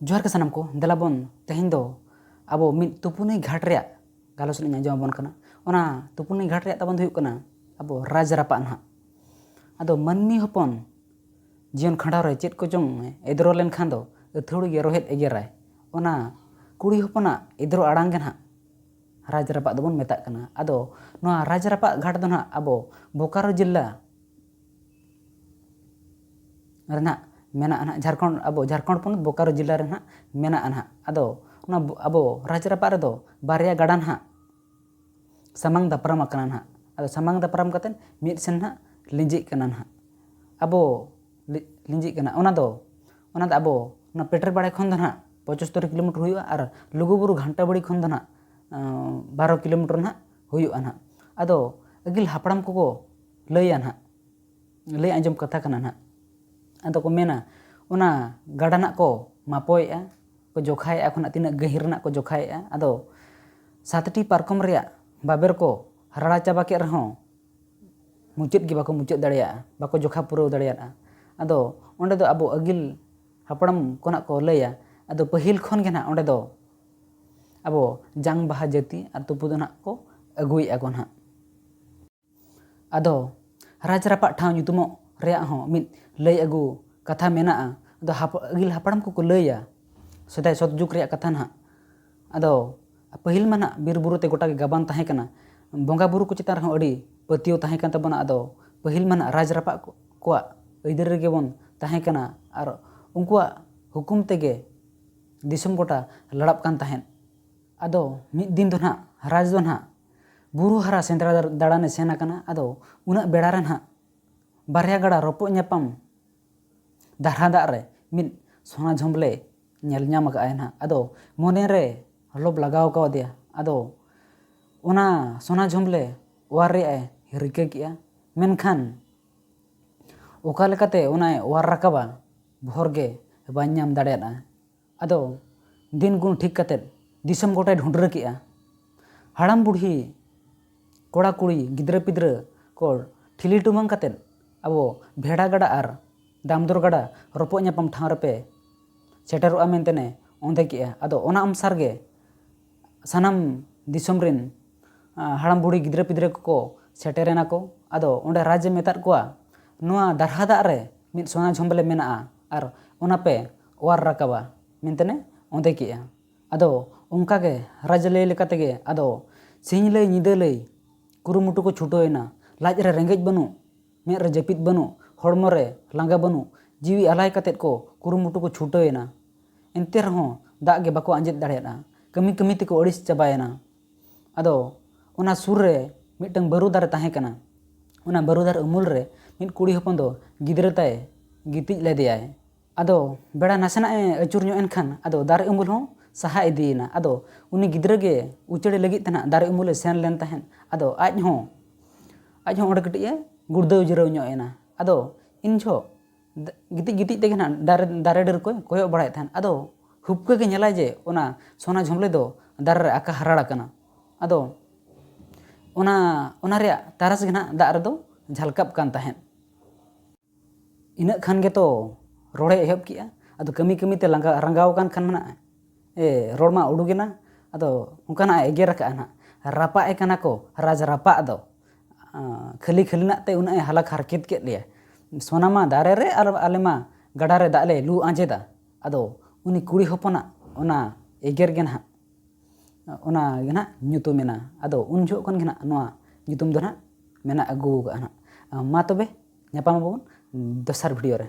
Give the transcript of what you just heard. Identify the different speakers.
Speaker 1: जोहार के सानाम को देलाबन तेहें दो अब मिद तुपुनी घाट रे गालोच लिंग आंजमबन कना ओना तुपुनी घाट रे ताबन हुयुग कना अब राज रापा ना आदो मानमी हपन जीवन खंडाव रे चेद को जोंग एदरो लेन खान दो अथौड़ी गे रोहेद एगेराय ओना कुड़ी हपना एदरो आड़ांग गे ना राज रापा दोबन मेताग कना आदो नोआ राज रापा घाट दो ना अब बोकारो जिल्ला रेना मेना ना झारखंड अब झारखंड पन बोकारो जिल्ला रे ना मेना ना आदो ना अब राज रापा रे दो बारिया गाडा ना सामांग दापराम कना ना आदो सामांग दापराम कतेन मिद सेन ना लिंजी कना ना अब लिंजी कना ओना दो अब ना पेटर बाड़े खन दो ना 75 किलोमीटर हुयुआ आर लुगुबुरु घंटा बड़ी खन दो ना 12 किलोमीटर ना हुयुआ ना आदो अगिल हापड़ाम को लैया ना लै आंजम कथा कना ना आदो को मेना ओना गाडा ना को मापोएआ को जोखाएआ खना तिना गहिर ना को जोखाएआ आदो 7टी पारकम रेया बाबेर को हराड़ा चाबा के रहो मुचाद गे बाको मुचाद दाड़ेया बाको जोखा पुरो दाड़ेया आदो ओंडे दो अब अगिल हापड़ाम कोना को लैया आदो पहिल खन गे ना ओंडे दो अब जांग बाहा जाति आर तुपु दो ना को अगुएआ को ना आदो राज रापा ठाव nyutumo रेया हो मिद लै अगु कथा मेना आदो अगिल हापड़ाम को लैया सदाय सतजुग रेया कथा ना आदो पहिल मा ना बीर बुरु ते गोटा गाबान ताहे कना बंगा बुरु को चितान रहो अड़ी पतियो ताहे कन तबना आदो पहिल मा ना राज रापा को अइदर रेगे बन ताहे कना आर उनकुआ हुकुम तेगे दिसम गोटा लड़ाप कान ताहेन आदो मिद दिन दो ना राज दो ना बुरु हरा सेंद्रा दाड़ाने सेना कना आदो उना बेड़ा रे ना बारिया गाड़ा रोपो न्यापाम दारहा दाग रे मिद सोना झोंबले नेल ᱧᱟᱢ ᱟᱠᱟᱜᱼᱟᱭ ᱱᱟᱦᱟᱜ ᱟᱫᱚ ᱢᱚᱱᱮ ᱨᱮ ᱞᱚᱵ ᱞᱟᱜᱟᱣ ᱠᱟᱣᱫᱮᱭᱟ ᱟᱫᱚ ᱚᱱᱟ ᱥᱚᱱᱟ ঝᱚᱢᱵᱞᱮ ᱚᱣᱟᱨ ᱨᱮᱭᱟᱜ ᱨᱤᱠᱟᱹ ᱠᱮᱜᱼᱟ ᱢᱮᱱᱠᱷᱟन ᱚᱠᱟ ᱞᱮᱠᱟᱛᱮ ᱚᱱᱟᱭ ᱚᱣᱟᱨ ᱨᱟᱠᱟᱵᱟ ᱵᱷᱚᱨ ᱜᱮ ᱵᱟᱭ ᱧᱟᱢ ᱫᱟᱲᱮᱭᱟᱜᱼᱟ ᱟᱫᱚ ᱫᱤᱱ ᱜᱩᱱ ᱴᱷᱤᱠ ᱠᱟᱛᱮ ᱫᱤᱥᱚᱢ ᱜᱚᱴᱟᱭ ᱰᱷᱩᱸᱰᱨᱟᱹ ᱠᱮᱜᱼᱟ ᱦᱟᱲᱟᱢ ᱵᱩᱲᱦᱤ ᱠᱚᱲᱟ ᱠᱩᱲᱤ ᱜᱤᱫᱽᱨᱟᱹ ᱯᱤᱫᱽᱨᱟᱹ ᱠᱚ ᱴᱷᱤᱞᱤ ᱴᱩᱢᱟᱹᱝ ᱠᱟᱛᱮ ᱟᱵᱚ ᱵᱷᱮᱲᱟ ᱜᱟᱰᱟ ᱟᱨ ᱫᱟᱢᱫᱚᱨ ᱜᱟᱰᱟ ᱨᱚᱯᱚᱜ ᱧᱟᱯᱟᱢ ᱴᱷᱟᱶ ᱨᱮᱯᱮ सेटरोआ मेंतेने ओंदे केआ आदो ओना अनुसार गे सानाम दिसम रिन हाड़ाम बुढ़ी गिद्रे पिद्रे को सेटरेना को आदो ओंडे राज्य मेतार कोआ नोआ दारहा दाग रे मिद सोना झोंबले मेना आर ओना पे ओवार राकाबा मेंतेने ओंदे केआ आदो उनका गे राज्य लय लेका तेगे आदो सिंह लय निदे लय कुरुमुटु को छुटोयना लाज रे रेंगेज बनु मेद रे जपित बनु हड़मो रे लांगा बनु जीवी आलाय कतेत को कुरुमुटु को छुटोयना एंते रहो दाग गे बाको आंजेद दाड़ेना कमी कमी तेको अड़िस चाबायना आदो ओना सुर रे मिटंग बरुदार ताहे कना ओना बरुदार उमुल रे मिद कुड़ी हपन दो गिद्रे ताय गितिज लेदेयाय आदो बेड़ा नासेना अचुर ᱧᱚᱜ एनखान आदो दारे उमुल हो सहा इदीना आदो उनी गिद्रे गे उचड़े लगी तना दारे उमुल सेन लेन ताहेन आदो आज हो ओंडे कटिए गुड़दौ जिराव ᱧᱚᱜ एना आदो इन झो गिति गिति तेगे ना दारे डर को कोयो बड़ाय थान आदो हुपके गे नेला जे ओना सोना झोंबले दो दारे रे आका हराड़ा कना आदो ओना रे तारस गे ना दाग रे दो झलकाप कान ताहेन इना खान गे तो रोड़े एहब किया आदो कमी कमी ते रंगाव कान खान मना रोड़ मा उडुगेना आदो उनकाना एगेर का ना रापा ए कना को राज रापा दो खली खली ना ते उना हला खारकेत के लिया सोना मा दारे रे आले मा गाडा रे दाले लू आंजेदा आदो उनी कुड़ी हपना ओना एगेर गे ना ओना गे ना nyutuमेना आदो उन जो कन गे ना नोआ nyutum दो ना मेना अगु गा ना मा तबे ᱧᱟᱯᱟᱢ ᱟᱵᱚᱱ ᱫᱚᱥᱟᱨ ᱵᱷᱤᱰᱤᱭᱳ ᱨᱮ